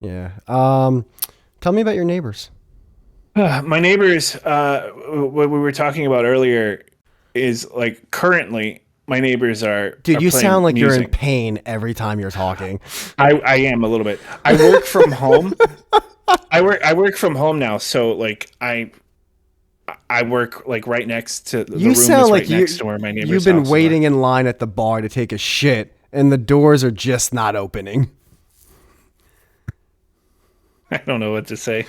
Yeah. Tell me about your neighbors. My neighbors, what we were talking about earlier, is like currently my neighbors Dude, are you sound playing like you're in music. pain every time you're talking. I am a little bit. I work from home. I work from home now, so like I work like right next to the You room sound is like right next to where my you've neighbors' been houses are. waiting in line at the bar to take a shit and the doors are just not opening. I don't know what to say.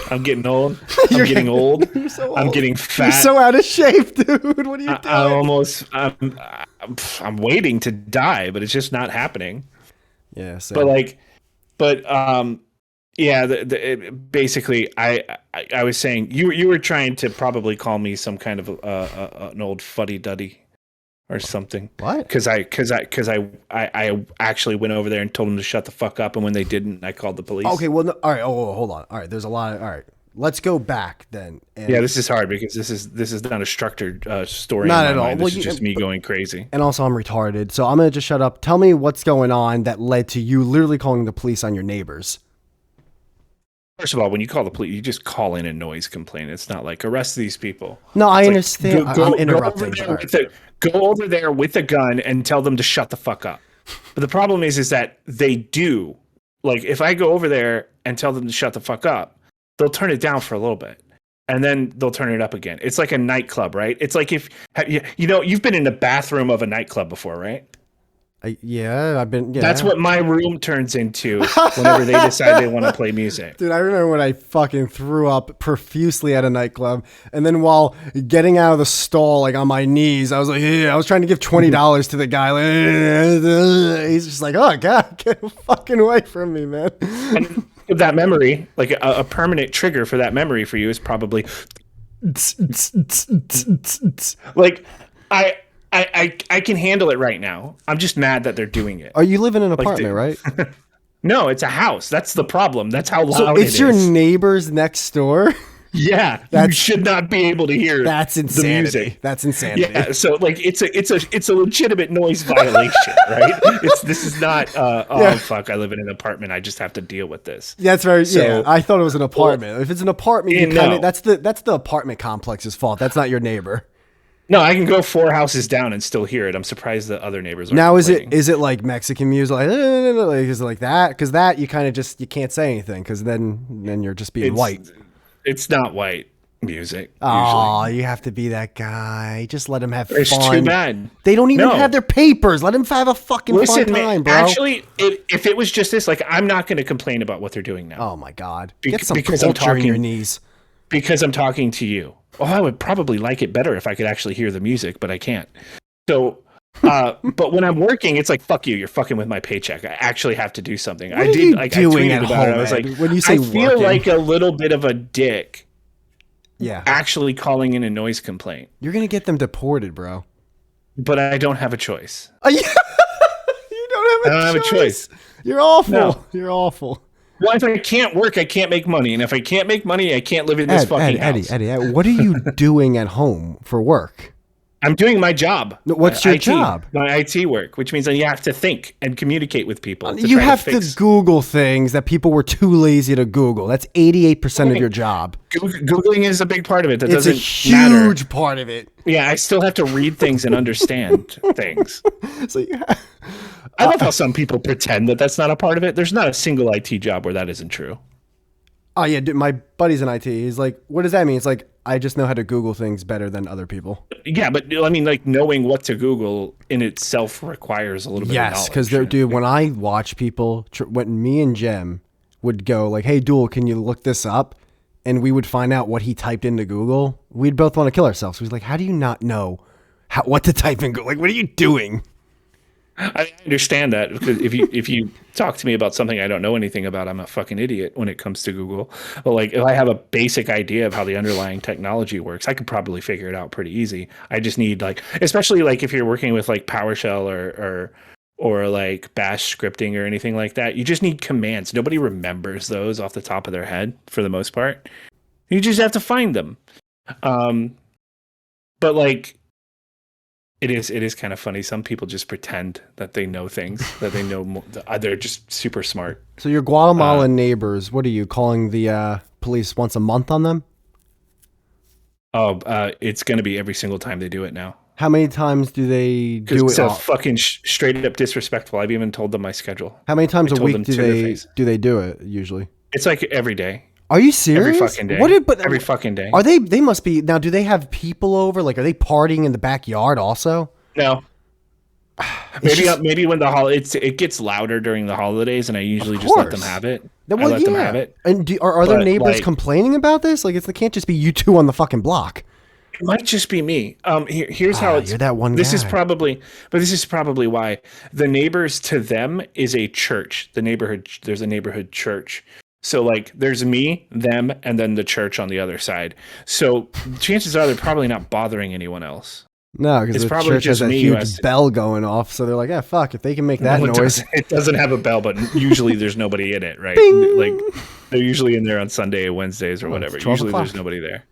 I'm getting old. I'm you're, getting old. you're so I'm old. getting You're fat. so out of shape, dude. What are you I'm doing? almost. I'm waiting to die, but it's just not happening. Yeah, But same. like, but yeah. Basically, I was saying you were trying to probably call me some kind of an old fuddy duddy or something What? because I actually went over there and told them to shut the fuck up, and when they didn't, I called the Okay, police. well, no, all right. Oh, hold on. All right, there's a lot of. All right, let's go back then. Yeah, And this is hard because this is not a structured story in not my at all. mind. Well, This is just me going crazy. and also I'm retarded, so I'm gonna just shut up. Tell me what's going on that led to you literally calling the police on your neighbors. First of all, when you call the police, you just call in a noise complaint. It's not like arrest these people. No, I It's like understand. I'm go over interrupting, but there all right. with a go over there with a gun and tell them to shut the fuck up. But the problem is that they do. Like if I go over there and tell them to shut the fuck up, they'll turn it down for a little bit. And then they'll turn it up again. It's like a nightclub, right? It's like if you've been in the bathroom of a nightclub before, right? Yeah, I've been. That's Yeah. what my room turns into whenever they decide they want to play music. Dude, I remember when I fucking threw up profusely at a nightclub, and then while getting out of the stall, like on my knees, I was like, yeah, I was trying to give $20 to the guy. Like, he's just like, oh god, get fucking away from me, man. And that memory, like a permanent trigger for that memory for you is probably like I I can handle it right now. I'm just mad that they're doing it. Oh, you live in an Like apartment, right? no, it's a house. That's the problem. That's how So loud it it's your is. neighbors next door. Yeah, you That's should not be able to hear that's the insanity. music. That's insanity. Yeah, so like it's a legitimate noise violation, right? This is not oh Yeah. fuck, I live in an apartment. I just have to deal with this. That's very yeah. So I thought it was an well, apartment. If it's an apartment, you and kind of no. that's the apartment complex's fault. That's not your neighbor. No, I can go four houses down and still hear it. I'm surprised that other neighbors aren't Now complaining. is it like Mexican music? Like, is it like that? Because that you kind of just you can't say anything because then you're just being It's white. it's not white music usually. Oh, you have to be that guy. Just let him have It's too fun. bad. They don't even have No. their papers. Let him have a fucking fun Listen, man, time, bro. actually, if it was just this, like, I'm not going to complain about what they're doing now Oh my god, get some because I'm culture in your talking knees. because I'm talking to you. Oh, I would probably like it better if I could actually hear the music, but I can't. So, but when I'm working, it's like fuck you. You're fucking with my paycheck. I actually have to do something. What I are did you like I doing at tweeted about it. home, I was like, Ed? When you say I feel working, like a little bit of a dick yeah, actually calling in a noise complaint, you're gonna get them deported, bro. but I don't have a choice. Yeah. You I don't don't have have a a choice. choice. You're awful. No. You're awful. Well, if I can't work, I can't make money, and if I can't make money, I can't live in this fucking house. Eddie, what are you doing at home for work? I'm doing my job, No, what's your job? my IT work, which means that you have to think and communicate with people to You try have to to fix. Google things that people were too lazy to Google. That's 88% of your job. Googling is a big part of it. That It's a doesn't matter. huge part of it. Yeah, I still have to read things and understand things. So you have, I love how some people pretend that that's not a part of it. There's not a single IT job where that isn't true. oh yeah, dude, my buddy's in IT. He's like, what does that mean? It's like I just know how to Google things better than other people. Yeah, but I mean, like knowing what to Google in itself requires a little bit of Yes, knowledge. because dude, when I watch people, when me and Jem would go like, "Hey, Duel, can you look this up?" and we would find out what he typed into Google, we'd both want to kill ourselves. He's like, "How do you not know what to type in Google? Like, what are you doing?" I understand that because if you talk to me about something I don't know anything about, I'm a fucking idiot when it comes to Google. But like if I have a basic idea of how the underlying technology works, I could probably figure it out pretty easy. I just need like, especially like if you're working with like PowerShell or like Bash scripting or anything like that, you just need commands. Nobody remembers those off the top of their head for the most part. You just have to find them. But like It is kind of funny. Some people just pretend that they know things, that they know more, they're just super smart. So your Guatemalan neighbors, what are you calling the police once a month on them? Oh, it's going to be every single time they do it now. How many times do they do it? It's so fucking straight up disrespectful. I've even told them my schedule. How many times a week do they do it usually? It's like every day. Are you serious? Every fucking day. Every fucking day. Are they must be now, do they have people over? Like, are they partying in the backyard also? No. Maybe when it gets louder during the holidays, and I usually just let them have it. Well, I let them have it. And are their neighbors complaining about this? Like, it can't just be you two on the fucking block. It might just be me. Here's how it's. You're that one guy. This is probably why the neighbors to them is a church. There's a neighborhood church. So like, there's me, them, and then the church on the other side. So chances are they're probably not bothering anyone else. No, because the church has a huge bell going off, so they're like, "Yeah, fuck! If they can make that noise." It doesn't have a bell, but usually there's nobody in it, right? Bing! Like, they're usually in there on Sunday or Wednesdays or whatever. Usually there's nobody there.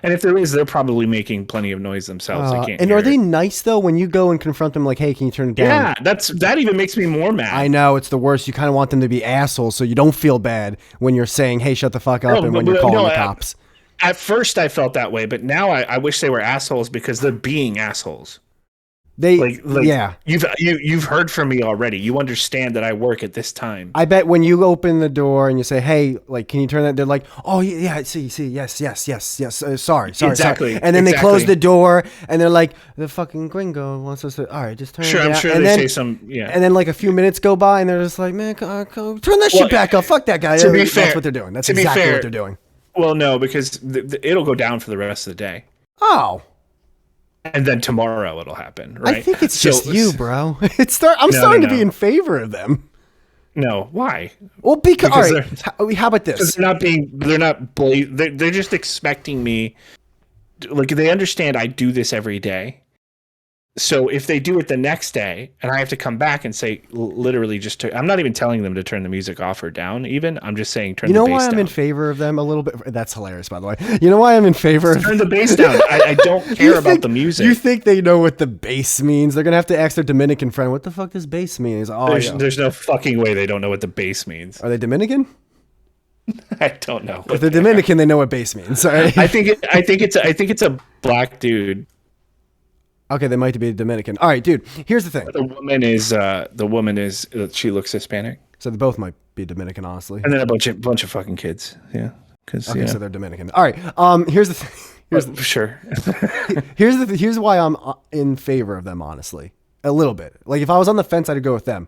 And if there is, they're probably making plenty of noise themselves. They can't. And are they nice though when you go and confront them? Like, hey, can you turn it down? Yeah, that even makes me more mad. I know, it's the worst. You kind of want them to be assholes, so you don't feel bad when you're saying, "Hey, shut the fuck up," and when you're calling the cops. At first, I felt that way, but now I wish they were assholes because they're being assholes. Yeah. You've heard from me already. You understand that I work at this time. I bet when you open the door and you say, "Hey, like, can you turn that?" They're like, "Oh yeah, see, yes. Sorry." Exactly. And then they close the door and they're like, "The fucking gringo wants us to." All right, just turn it down. I'm sure and they then, say some. Yeah. And then like a few minutes go by and they're just like, "Man, turn that shit back up. Fuck that guy." To be fair, that's what they're doing. That's exactly what they're doing. Well, no, because it'll go down for the rest of the day. Oh. And then tomorrow it'll happen, right? I think it's just you, bro. I'm starting to be in favor of them. No, why? Well, because all right. How about this? They're just expecting me. Like, they understand I do this every day. So if they do it the next day and I have to come back and say, literally I'm not even telling them to turn the music off or down even. I'm just saying turn the bass down. You know why I'm in favor of them a little bit? That's hilarious, by the way. You know why I'm in favor of turn the bass down. I don't care about the music. You think they know what the bass means? They're going to have to ask their Dominican friend, what the fuck does bass mean? He's like, there's no fucking way they don't know what the bass means. Are they Dominican? I don't know. If they're Dominican, they know what bass means. Right? I think it's a black dude. Okay, they might be Dominican. All right, dude. Here's the thing. The woman is she looks Hispanic. So they both might be Dominican, honestly. And then a bunch of fucking kids. Yeah. Okay, so they're Dominican. All right. Here's the thing. Sure. Here's why I'm in favor of them, honestly. A little bit. Like, if I was on the fence, I'd go with them.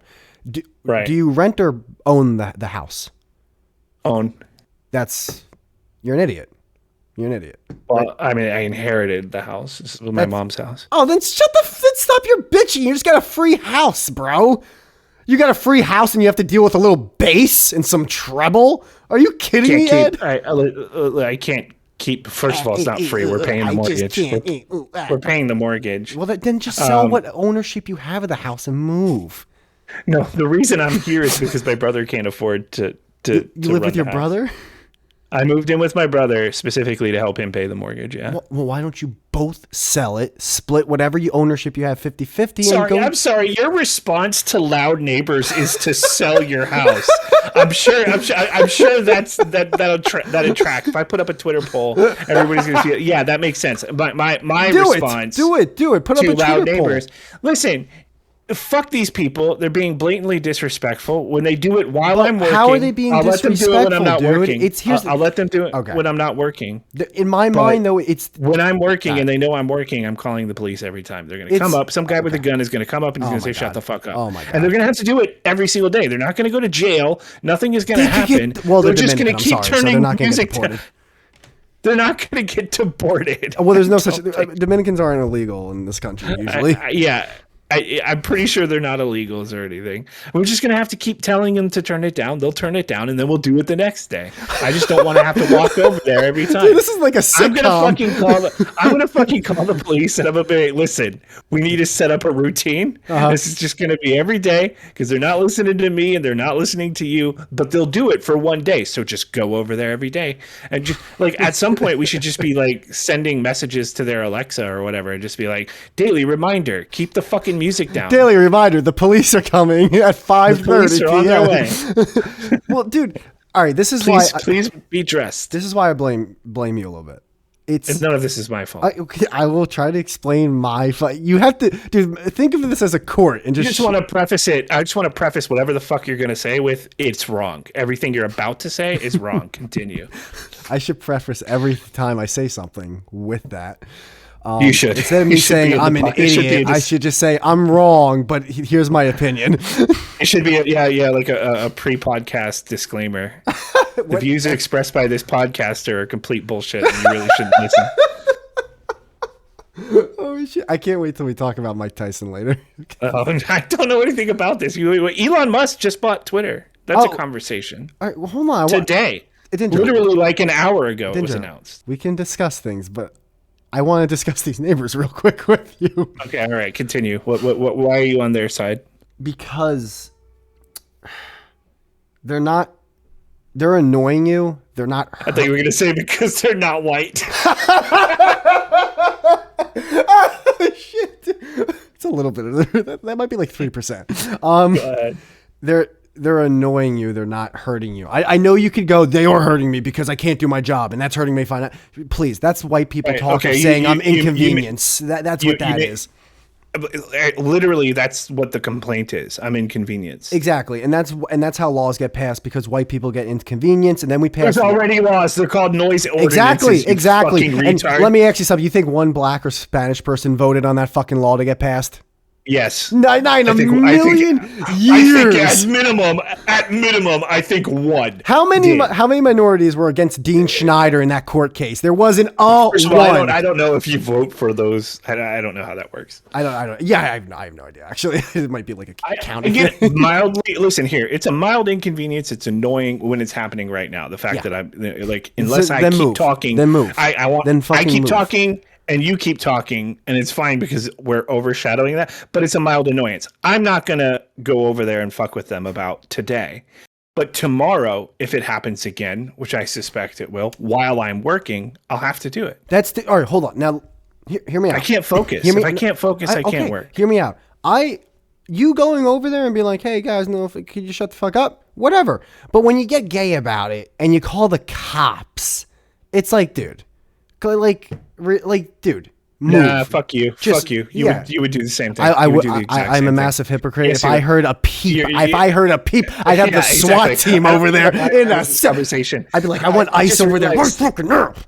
Do you rent or own the house? Own. You're an idiot. You're an idiot. Well, I mean, I inherited the house. This was my mom's house. Oh, then stop your bitching. You just got a free house, bro. You got a free house and you have to deal with a little bass and some treble? Are you kidding me, Ed? I can't keep. First of all, it's not free. We're paying the mortgage. We're paying the mortgage. Well, then just sell what ownership you have of the house and move. No, the reason I'm here is because my brother can't afford to You live with your brother? I moved in with my brother specifically to help him pay the mortgage, yeah. Well, why don't you both sell it, split whatever ownership you have 50-50? I'm sorry. Your response to loud neighbors is to sell your house. I'm sure that'll attract. If I put up a Twitter poll, everybody's going to see it. Yeah, that makes sense. My response do it. Put up a Twitter loud poll. Neighbors. Listen, fuck these people. They're being blatantly disrespectful. When they do it while I'm working, how are they being disrespectful, let them do it when I'm not dude? working. I'll let them do it when I'm not working. In my mind, though, it's... When I'm working and they know I'm working, I'm calling the police every time. They're going to come up. Some guy with a gun is going to come up and he's going to say, shut the fuck up. Oh, my God. And they're going to have to do it every single day. They're not going to go to jail. Nothing is going to happen. They're just going to keep turning music down. They're not going to get deported. Well, there's no such... Dominicans aren't illegal in this country, usually. Yeah. I'm pretty sure they're not illegals or anything. We're just gonna have to keep telling them to turn it down. They'll turn it down, and then we'll do it the next day. I just don't want to have to walk over there every time. Dude, this is like a sitcom. I'm gonna fucking call the police, and I'm gonna be like, listen, we need to set up a routine. This is just gonna be every day because they're not listening to me and they're not listening to you, but they'll do it for one day. So just go over there every day, and just like at some point we should just be like sending messages to their Alexa or whatever, and just be like, daily reminder, keep the fucking music down. Daily reminder: the police are coming at 5:30 p.m. on their way. Well, dude, all right. This is please be dressed. This is why I blame you a little bit. It's none of this is my fault. I will try to explain my fight. You have to, dude. Think of this as a court and just. Want to preface it. I just want to preface whatever the fuck you're gonna say with it's wrong. Everything you're about to say is wrong. Continue. I should preface every time I say something with that. You should. Instead of me saying I'm an idiot, I should just say I'm wrong, but here's my opinion. It should be like a pre-podcast disclaimer. The views expressed by this podcaster are complete bullshit, and you really shouldn't listen. Oh shit! I can't wait till we talk about Mike Tyson later. I don't know anything about this. Elon Musk just bought Twitter. That's a conversation. All right, well, hold on. Today, literally like an hour ago, it was announced. We can discuss things, but I want to discuss these neighbors real quick with you. Okay, all right, continue. Why are you on their side? Because they're annoying you. They're not. I thought you were going to say because they're not white. Oh, shit. It's a little bit of that might be like 3%. They're annoying you. They're not hurting you. I know you could go, they are hurting me because I can't do my job and that's hurting me. Fine. Please, that's white people talking, saying I'm inconvenience. That's what that is. Literally, that's what the complaint is. I'm inconvenienced. Exactly, and that's how laws get passed because white people get inconvenienced, and then we pass. There's already laws. They're called noise ordinances. Exactly. And let me ask you something. You think one black or Spanish person voted on that fucking law to get passed? Yes. Nine a million I years. think at minimum, I think one. How many minorities were against Dean Schneider in that court case? There wasn't one. I don't know if you vote for those. I don't know how that works. I don't. Yeah, I have no idea. Actually, it might be like a county. Again, mildly. Listen here. It's a mild inconvenience. It's annoying when it's happening right now. The fact that I'm like, unless I keep talking, then move. I keep talking. And you keep talking, and it's fine because we're overshadowing that, but it's a mild annoyance. I'm not going to go over there and fuck with them about today. But tomorrow, if it happens again, which I suspect it will, while I'm working, I'll have to do it. All right, hold on. Now, hear me out. I can't focus. If I can't focus, I can't work. Hear me out. You going over there and be like, hey, guys, could you shut the fuck up? Whatever. But when you get gay about it and you call the cops, it's like, dude. Dude, move. Nah, fuck you. Fuck you. You would do the same thing. I'm a massive hypocrite. Yes, if I heard a peep, I'd have the SWAT team over there in a conversation. I'd be like, I want ice over there. Where's fucking nerve?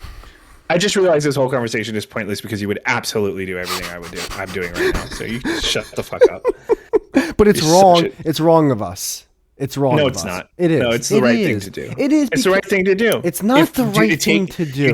I just realized this whole conversation is pointless because you would absolutely do everything I'm doing right now. So you shut the fuck up. But it's wrong. It's wrong of us. It's wrong. No, it's not. It is. No, it's the right thing to do. It is. It's the right thing to do. It's not the right thing to do. You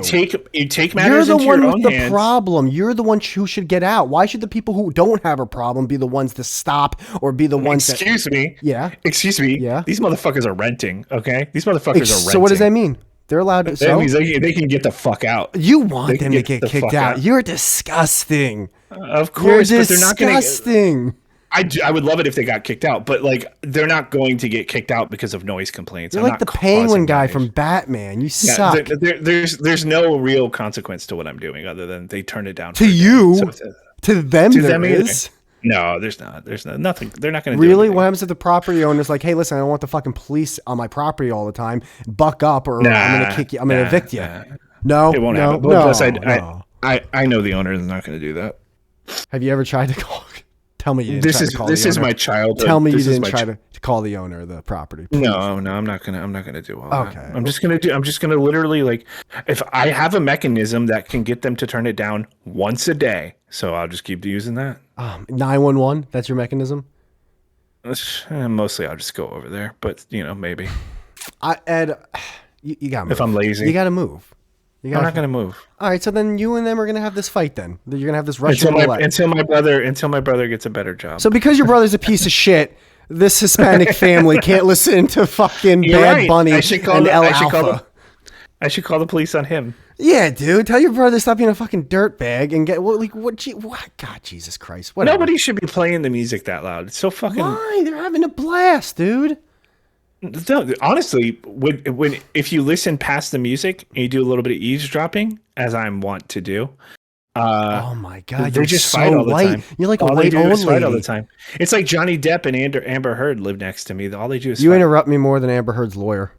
take matters into your own hands. You're the one with the problem. You're the one who should get out. Why should the people who don't have a problem be the ones to stop or be the ones that... Excuse me. Yeah. Excuse me. Yeah. These motherfuckers are renting, okay? These motherfuckers are renting. So what does that mean? They're allowed to... That means they can get the fuck out. You want them to get kicked out. You're disgusting. Of course, but they're not going to... Disgusting. I would love it if they got kicked out, but like they're not going to get kicked out because of noise complaints. You're like the Penguin guy from Batman. You suck. There's no real consequence to what I'm doing other than they turn it down. To you, to them, there is. No, there's not. There's nothing. They're not going to really. What happens if the property owner's like, "Hey, listen, I don't want the fucking police on my property all the time. Buck up, or I'm going to kick you. I'm going to evict you." No, it won't happen. Plus, I know the owner is not going to do that. Have you ever tried to call? Tell me you didn't try to call the owner. This is my childhood. Tell me you didn't try to call the owner of the property. Please. No, I'm not gonna do all that. Okay. I'm just gonna literally, like, if I have a mechanism that can get them to turn it down once a day, so I'll just keep using that. 911, that's your mechanism? Mostly I'll just go over there, but maybe. Ed, you gotta move. If I'm lazy. You gotta move. You I'm gotta, not going to move all right, so then you and them are gonna have this fight. Then you're gonna have this Russian roulette. until my brother gets a better job. So because your brother's a piece of shit, this Hispanic family can't listen to fucking You're Bad right. Bunny I should call and the, El I should call Alpha. the, I should call the police on him. Yeah, dude. Tell your brother to stop being a fucking dirtbag and get what? God, Jesus Christ! Whatever. Nobody should be playing the music that loud. It's so fucking. Why? They're having a blast, dude. No, honestly, when if you listen past the music and you do a little bit of eavesdropping, as I'm wont to do, Oh my God, they you're just so fight all the white. time. You're like a All they white do old is fight all the lady. time. It's like Johnny Depp and Amber Heard live next to me. All they do is You fight. interrupt me more than Amber Heard's lawyer.